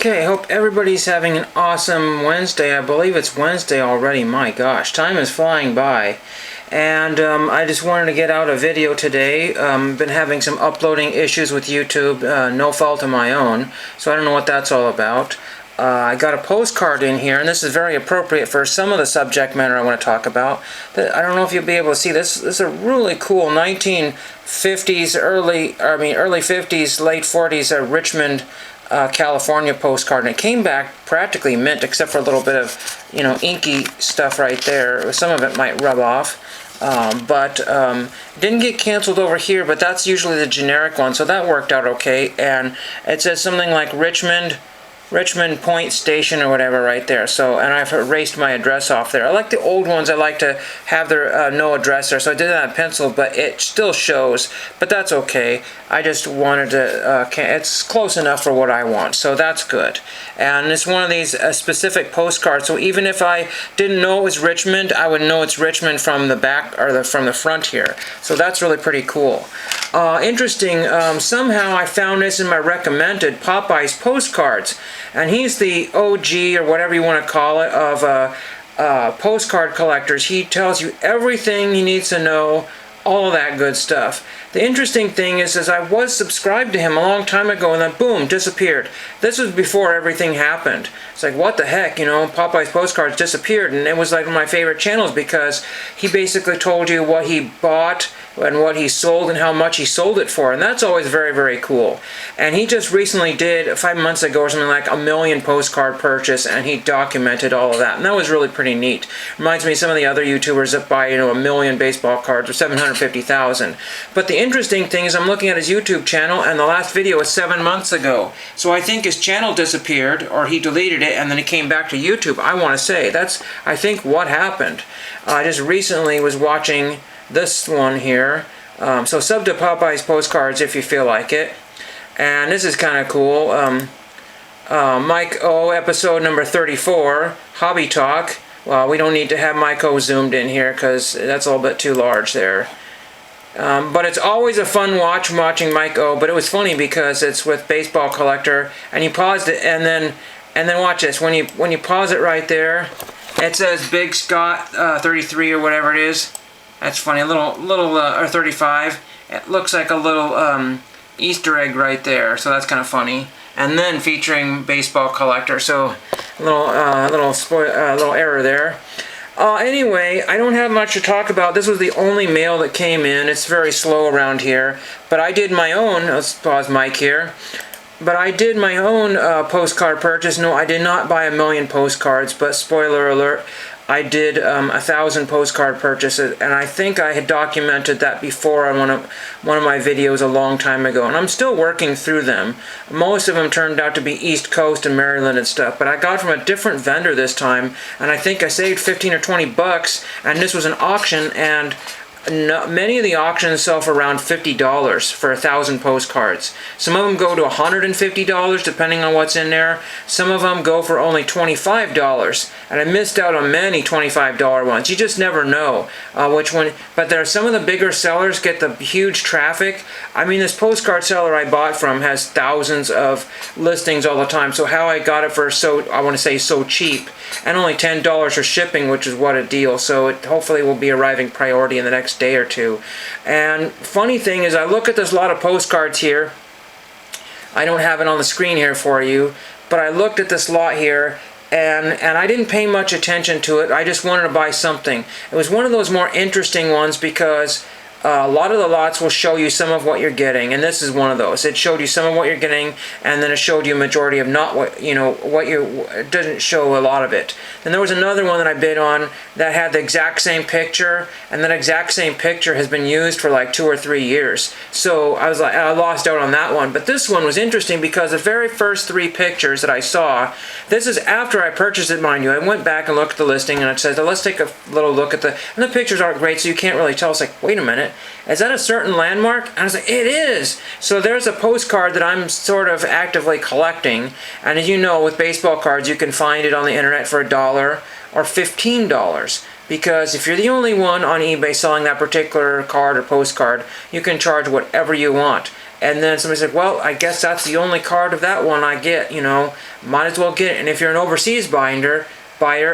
Okay, hope everybody's having an awesome Wednesday. I believe it's Wednesday already. My gosh, time is flying by. And I just wanted to get out a video today. Been having some uploading issues with YouTube, no fault of my own, so I don't know what that's all about. I got a postcard in here, and this is very appropriate for some of the subject matter I want to talk about. I don't know if you'll be able to see this. This is a really cool 1950s, early 50s, late 40s Richmond, California postcard, and it came back practically mint, except for a little bit of, inky stuff right there. Some of it might rub off, but didn't get canceled over here. But that's usually the generic one, so that worked out okay. And it says something like Richmond Point Station or whatever right there. So, and I've erased my address off there. I like the old ones. I like to have their no address there. So I did that in pencil, but it still shows. But that's okay. I just wanted to, it's close enough for what I want. So that's good. And it's one of these specific postcards. So even if I didn't know it was Richmond, I would know it's Richmond from the back or from the front here. So that's really pretty cool. Interesting, somehow I found this in my recommended Popeye's Postcards. And he's the OG, or whatever you want to call it, of postcard collectors. He tells you everything you need to know, all of that good stuff. The interesting thing is I was subscribed to him a long time ago, and then boom, disappeared. This was before everything happened. It's like, what the heck, Popeye's Postcards disappeared, and it was like one of my favorite channels because he basically told you what he bought and what he sold and how much he sold it for, and that's always very, very cool. And he just recently did, 5 months ago or something, like 1 million postcard purchase, and he documented all of that, and that was really pretty neat. Reminds me of some of the other YouTubers that buy 1 million baseball cards or 750,000. But the interesting thing is I'm looking at his YouTube channel, and the last video was 7 months ago. So I think his channel disappeared, or he deleted it, and then he came back to YouTube. I want to say that's, I think, what happened. I just recently was watching this one here. So sub to Popeye's Postcards if you feel like it. And this is kind of cool. Mike O, episode number 34, Hobby Talk. Well, we don't need to have Mike O zoomed in here because that's a little bit too large there. But it's always a fun watch watching Mike O. But it was funny because it's with Baseball Collector, and you paused it, and then watch this. When you pause it right there, it says Big Scott 33 or whatever it is. That's funny. A little or 35. It looks like a little Easter egg right there. So that's kind of funny. And then featuring Baseball Collector. So a little error there. Anyway, I don't have much to talk about. This was the only mail that came in. It's very slow around here. But I did my own. Let's pause Mike here. But I did my own postcard purchase. No, I did not buy 1 million postcards. But spoiler alert, I did 1,000 postcard purchases, and I think I had documented that before on one of my videos a long time ago, and I'm still working through them. Most of them turned out to be East Coast and Maryland and stuff, but I got from a different vendor this time, and I think I saved 15 or 20 bucks, and this was an auction, and many of the auctions sell for around $50 for 1,000 postcards. Some of them go to $150 depending on what's in there. Some of them go for only $25, and I missed out on many $25 ones. You just never know which one. But there are some of the bigger sellers get the huge traffic. I mean, this postcard seller I bought from has thousands of listings all the time. So how I got it for so cheap, and only $10 for shipping, which is what a deal. So it hopefully will be arriving priority in the next day or two. And funny thing is, I look at this lot of postcards here. I don't have it on the screen here for you, but I looked at this lot here, and I didn't pay much attention to it. I just wanted to buy something. It was one of those more interesting ones because a lot of the lots will show you some of what you're getting, and this is one of those. It showed you some of what you're getting, and then it showed you a majority of not what, it doesn't show a lot of it. Then there was another one that I bid on that had the exact same picture, and that exact same picture has been used for like 2 or 3 years. So I lost out on that one. But this one was interesting because the very first 3 pictures that I saw, this is after I purchased it, mind you. I went back and looked at the listing, and it says, let's take a little look at and the pictures aren't great, so you can't really tell. It's like, wait a minute. Is that a certain landmark? And I was like, it is! So there's a postcard that I'm sort of actively collecting. And as you know, with baseball cards, you can find it on the internet for $1 or $15. Because if you're the only one on eBay selling that particular card or postcard, you can charge whatever you want. And then somebody said, well, I guess that's the only card of that one I get, you know, might as well get it. And if you're an overseas buyer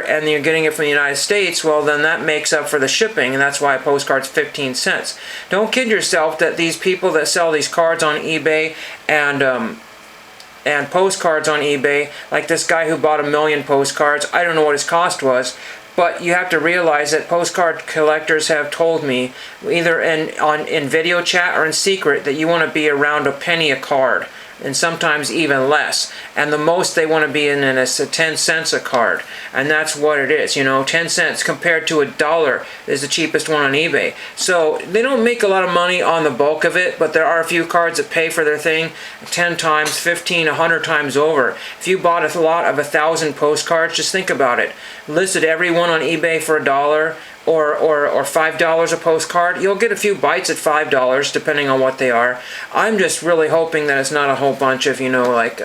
and you're getting it from the United States, well, then that makes up for the shipping, and that's why a postcard's 15 cents. Don't kid yourself that these people that sell these cards on eBay and postcards on eBay, like this guy who bought 1 million postcards, I don't know what his cost was, but you have to realize that postcard collectors have told me, either in video chat or in secret, that you want to be around a penny a card, and sometimes even less. And the most they want to be in is 10 cents a card. And that's what it is, you know, 10 cents compared to $1 is the cheapest one on eBay. So they don't make a lot of money on the bulk of it, but there are a few cards that pay for their thing 10 times, 15, 100 times over. If you bought a lot of 1,000 postcards, just think about it. Listed every one on eBay for $1, or $5 a postcard, you'll get a few bites at $5 depending on what they are. I'm just really hoping that it's not a whole bunch of, you know, like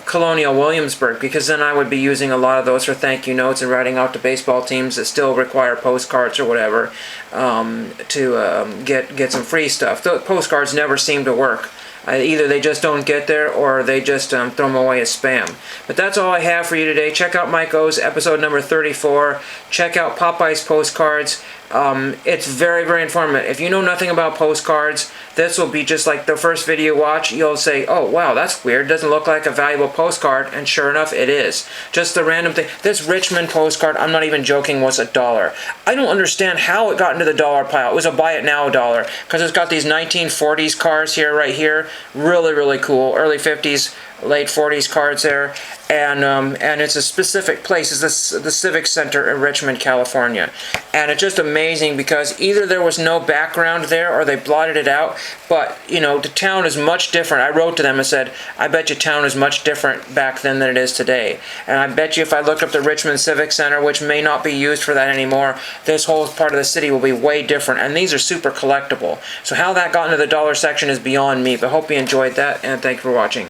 Colonial Williamsburg, because then I would be using a lot of those for thank you notes and writing out to baseball teams that still require postcards or whatever to get some free stuff. The postcards never seem to work. Either they just don't get there or they just throw them away as spam. But that's all I have for you today. Check out Mike O's episode number 34. Check out Popeye's Postcards. It's very, very informative. If you know nothing about postcards, this will be just like the first video you watch. You'll say, oh, wow, that's weird. Doesn't look like a valuable postcard. And sure enough, it is. Just the random thing. This Richmond postcard, I'm not even joking, was $1. I don't understand how it got into the dollar pile. It was a buy it now $1 because it's got these 1940s cars here, right here. Really, really cool. Early 50s, late 40s cards there. And it's a specific place. It's the Civic Center in Richmond, California. And it's just amazing because either there was no background there or they blotted it out. But, you know, the town is much different. I wrote to them and said, I bet you town is much different back then than it is today. And I bet you if I look up the Richmond Civic Center, which may not be used for that anymore, this whole part of the city will be way different. And these are super collectible. So how that got into the dollar section is beyond me. But hope you enjoyed that, and thank you for watching.